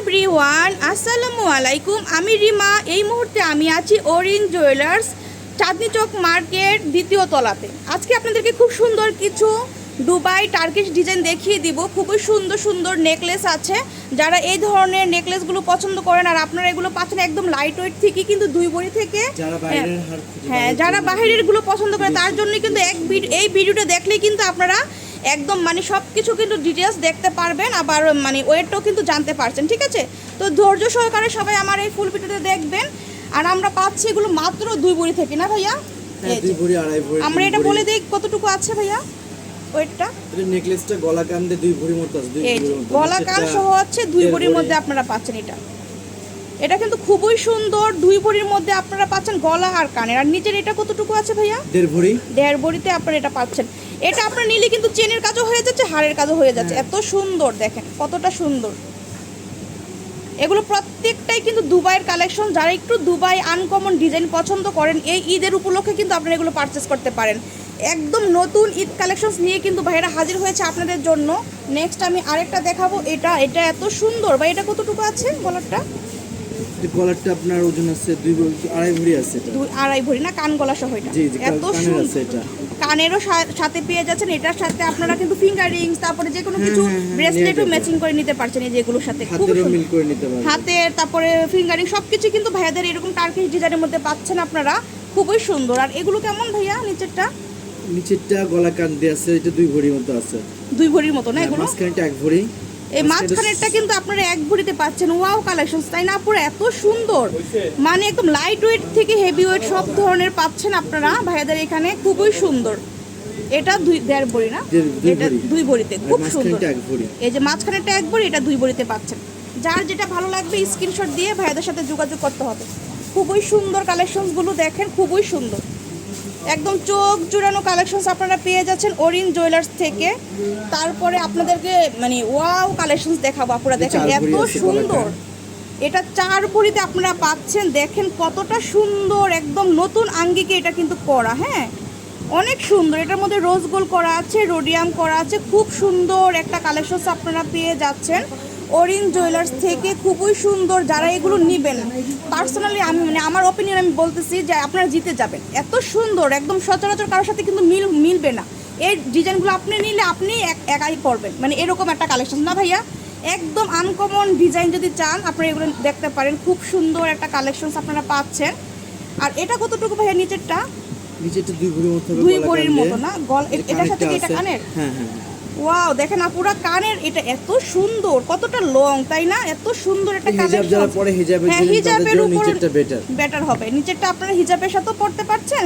Everyone, আসসালামু আলাইকুম। আমি রিমা। এই মুহূর্তে আমি আছি ওরিন জুয়েলার্স, চাঁদনি চক মার্কেট, দ্বিতীয় তলাতে। আজকে আপনাদেরকে খুব সুন্দর কিছু দুবাই টার্কিশ ডিজাইন দেখিয়ে দিব। খুবই সুন্দর সুন্দর নেকলেস আছে। যারা এই ধরনের নেকলেসগুলো পছন্দ করেন, আর আপনারা এগুলো পাচ্ছেন একদম লাইট ওয়েট থেকে, কিন্তু দুই ভরি থেকে। যারা বাইরের গুলো পছন্দ করে তার জন্য কিন্তু এই ভিডিওটা দেখলেই কিন্তু আপনারা একদম মানে সব কিছু কিন্তু ডিটেলস দেখতে পারবেন, আবার মানে ওয়েটটাও কিন্তু জানতে পারছেন। ঠিক আছে, তো ধৈর্য সহকারে সবাই আমার এই ফুল ভিডিওটা দেখবেন। আর আমরা পাচ্ছি এগুলো মাত্র দুই ভরি থেকে, না ভাইয়া? আমরা এটা বলে দিই কতটুকু আছে ভাইয়া ওয়েটটা। নেকলেসটা গলা কান দিয়ে দুই ভরির মতো আছে, গলা কান সহ আছে দুই ভরির মধ্যে আপনারা পাচ্ছেন। এটা কিন্তু খুবই সুন্দর, দুই ভরির মধ্যে আপনারা পাচ্ছেন গলা আর কানের। আর নিচের এটা কতটুকু আছে ভাইয়া? দেড় ভরিতে আপনারা এটা পাচ্ছেন। এটা আপনারা নিলে কিন্তু চেনের কাজও হয়ে যাচ্ছে, হাড়ের কাজও হয়ে যাচ্ছে। এত সুন্দর, দেখেন কতটা সুন্দর। এগুলো প্রত্যেকটাই কিন্তু দুবাইয়ের কালেকশন। যারা একটু দুবাই আনকমন ডিজাইন পছন্দ করেন, এই ঈদের উপলক্ষে কিন্তু আপনারা এগুলো পারচেস করতে পারেন। একদম নতুন ঈদ কালেকশনস নিয়ে কিন্তু ভাইরা হাজির হয়েছে আপনাদের জন্য। নেক্সট আমি আরেকটা দেখাবো। এটা এত সুন্দর ভাই। এটা কতটুকু আছে গলাটা? গলাটা আপনার ওজন আছে আড়াই ভরি আছে। আড়াই ভরি না, কান গলা সহ এটা। এত সুন্দর, কানেরও সাথে পেয়ে যাচ্ছেন। এটার সাথে আপনারা কিন্তু ফিঙ্গার রিংস, তারপরে যে কোনো কিছু ব্রেসলেটও ম্যাচিং করে নিতে পারছেন। এই যেগুলোর সাথে হাতের, তারপরে ফিঙ্গারিং সবকিছু কিন্তু ভাইয়াদের এরকম টার্কিশ ডিজাইনের মধ্যে পাচ্ছেন আপনারা। খুবই সুন্দর। আর এগুলো কেমন ভাইয়া? নিচেরটা গলা কান দিয়ে আছে, এটা দুই ভরির মতো আছে। দুই ভরির মতো না এগুলো? মাঝখানেরটা এক ভরি। এই মাঝখানেরটা কিন্তু আপনারা এক ভরিতে পাচ্ছেন। ওয়াও কালেকশন, তাই না? পুরো এত সুন্দর, মানে একদম লাইট ওয়েট থেকে হেভি ওয়েট সব ধরনের পাচ্ছেন আপনারা ভাইয়াদের এখানে। খুবই সুন্দর। এটা দেড় ভরি না, এটা দুই ভরিতে। খুব সুন্দর। এই যে মাঝখানেরটা এক ভরি, এটা দুই ভরিতে পাচ্ছেন। যার যেটা ভালো লাগবে স্ক্রিনশট দিয়ে ভাইয়াদের সাথে যোগাযোগ করতে হবে। খুবই সুন্দর কালেকশনসগুলো দেখেন, খুবই সুন্দর। একদম চোখ জুড়ানো কালেকশনস আপনারা পেয়ে যাচ্ছেন ওরিন জুয়েলার্স থেকে। তারপরে আপনাদেরকে মানে ওয়াও কালেকশনস দেখাবো। আপনারা দেখেন এত সুন্দর। এটা চার ভরিতে আপনারা পাচ্ছেন। দেখেন কতটা সুন্দর, একদম নতুন আঙ্গিকে এটা কিন্তু করা। হ্যাঁ, অনেক সুন্দর। এটার মধ্যে রোজ গোল্ড করা আছে, রোডিয়াম করা আছে। খুব সুন্দর একটা কালেকশনস আপনারা পেয়ে যাচ্ছেন ওরিন জুয়েলার্স থেকে। খুবই সুন্দর। যারা এগুলো নেবেন, পার্সোনালি আমি মানে আমার ওপিনিয়ন আমি বলতেছি যে আপনারা জিতে যাবেন। এত সুন্দর, একদম সচরাচর কারোর সাথে কিন্তু মিলবে না। এই ডিজাইনগুলো আপনি নিলে আপনি একাই করবেন, মানে এরকম একটা কালেকশন, না ভাইয়া? একদম আনকমন ডিজাইন যদি চান আপনারা এগুলো দেখতে পারেন। খুব সুন্দর একটা কালেকশনস আপনারা পাচ্ছেন। আর এটা কতটুকু ভাইয়া? নিচেরটা দুই ভরির মতো না? এটার সাথে কি এটা কানের? হ্যাঁ। ওয়াও, দেখেন আপুরা কানের। এটা এত সুন্দর, কতটা লং, তাই না? এত সুন্দর একটা কালেকশন। হ্যাঁ, হিজাবের উপর বেটার হবে। নিচেরটা আপনারা হিজাবের সাথেও পড়তে পারছেন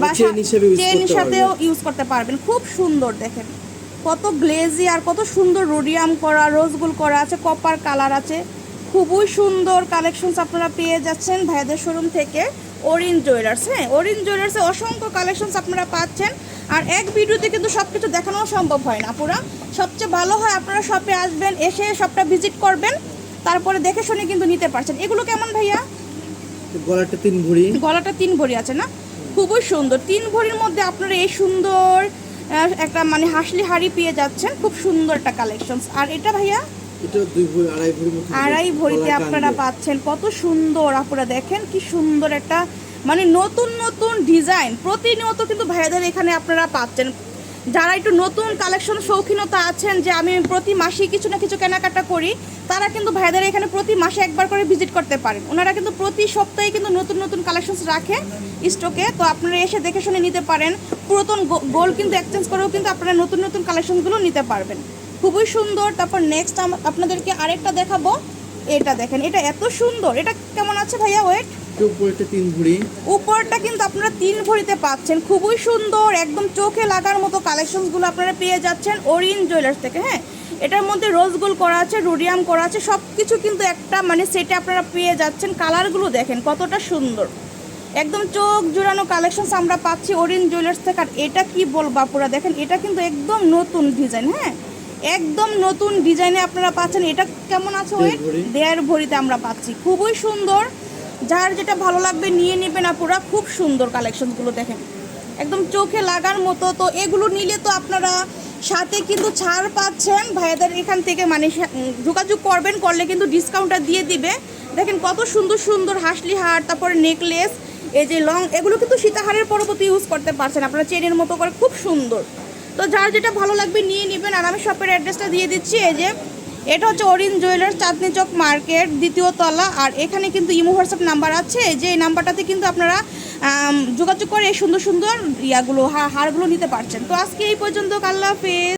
বা চেন সাথেও ইউজ করতে পারবেন। খুব সুন্দর। দেখেন কত গ্লেজি আর কত সুন্দর রোডিয়াম করা, রোজ গোল্ড করা আছে, কপার কালার আছে। খুবই সুন্দর কালেকশনস আপনারা পেয়ে যাচ্ছেন ভাইয়াদের শোরুম থেকে ওরিন জুয়েলার্স। হ্যাঁ, ওরিন জুয়েলার্সে অসংখ্য কালেকশনস আপনারা পাচ্ছেন। আর এক ভিডিওতে কিন্তু সব কিছু দেখানো সম্ভব হয় না পুরা। সবচেয়ে ভালো হয় আপনারা শপে আসবেন, এসে শপটা ভিজিট করবেন, তারপরে দেখে শুনে কিন্তু নিতে পারছেন। এগুলো কেমন ভাইয়া? গলাটা তিন ভরি আছে না? খুবই সুন্দর। তিন ভরির মধ্যে আপনারা এই সুন্দর একটা মানে হাসলি হাড়ি পেয়ে যাচ্ছেন। খুব সুন্দর একটা কালেকশন। আর এটা ভাইয়া? আড়াই ভরিতে আপনারা পাচ্ছেন। কত সুন্দর আপুরা, দেখেন কি সুন্দর একটা মানে নতুন নতুন ডিজাইন প্রতিনিয়ত কিন্তু ভাইয়াদের এখানে আপনারা পাচ্ছেন। যারা একটু নতুন কালেকশন শৌখিনতা আছেন, যে আমি প্রতি মাসে কিছু না কিছু কেনাকাটা করি, তারা কিন্তু ভাইয়াদের এখানে প্রতি মাসে একবার করে ভিজিট করতে পারেন। ওনারা কিন্তু প্রতি সপ্তাহে কিন্তু নতুন নতুন কালেকশনস রাখে স্টকে। তো আপনারা এসে দেখে শুনে নিতে পারেন। পুরাতন গোল্ড কিন্তু এক্সচেঞ্জ করেও কিন্তু আপনারা নতুন নতুন কালেকশনগুলো নিতে পারবেন। খুবই সুন্দর। তারপর নেক্সট আপনাদেরকে আরেকটা দেখাবো। এটা দেখেন, এটা এত সুন্দর। এটা কেমন আছে ভাইয়া ওয়েট? উপরটা কিন্তু আপনারা তিন ভরিতে পাচ্ছেন। খুবই সুন্দর, একদম চোখে লাগার মতো কালেকশনসগুলো আপনারা পেয়ে যাচ্ছেন ওরিন জুয়েলার্স থেকে। হ্যাঁ, এটার মধ্যে রোজ গোল্ড করা আছে, রোডিয়াম করা আছে, সব কিছু কিন্তু একটা মানে সেটে আপনারা পেয়ে যাচ্ছেন। কালারগুলো দেখেন কতটা সুন্দর, একদম চোখ জোড়ানো কালেকশনস আমরা পাচ্ছি ওরিন জুয়েলার্স থেকে। আর এটা কি বলবো আপুরা, দেখেন এটা কিন্তু একদম নতুন ডিজাইন। হ্যাঁ, একদম নতুন ডিজাইনে আপনারা পাচ্ছেন। এটা কেমন আছে ওয়েট? দেড় ভরিতে আমরা পাচ্ছি। খুবই সুন্দর। যার যেটা ভালো লাগবে নিয়ে নেবেন আপুরা। খুব সুন্দর কালেকশনগুলো দেখেন, একদম চোখে লাগার মতো। তো এগুলো নিলে তো আপনারা সাথে কিন্তু ছাড় পাচ্ছেন ভাইয়াদের এখান থেকে, মানে যোগাযোগ করবেন, করলে কিন্তু ডিসকাউন্টটা দিয়ে দিবে। দেখেন কত সুন্দর সুন্দর হাসলি হার, তারপরে নেকলেস, এই যে লং, এগুলো কিন্তু সীতাহারের পরবর্তী ইউজ করতে পারছেন আপনারা চেনের মতো করে, খুব সুন্দর। তো যার যেটা ভালো লাগবে নিয়ে নেবেন। আর আমি শপের অ্যাড্রেসটা দিয়ে দিচ্ছি। এই যে এটা হচ্ছে অরিন জুয়েলার্স, চাঁদনি চক মার্কেট, 2য় তলা। আর এখানে কিন্তু ইমো হোয়াটসঅ্যাপ নাম্বার আছে, যে এই নাম্বারটাতে কিন্তু আপনারা যোগাযোগ করে এই সুন্দর সুন্দর ইয়াগুলো হারগুলো নিতে পারছেন। তো আজকে এই পর্যন্ত, আল্লাহ হাফেজ।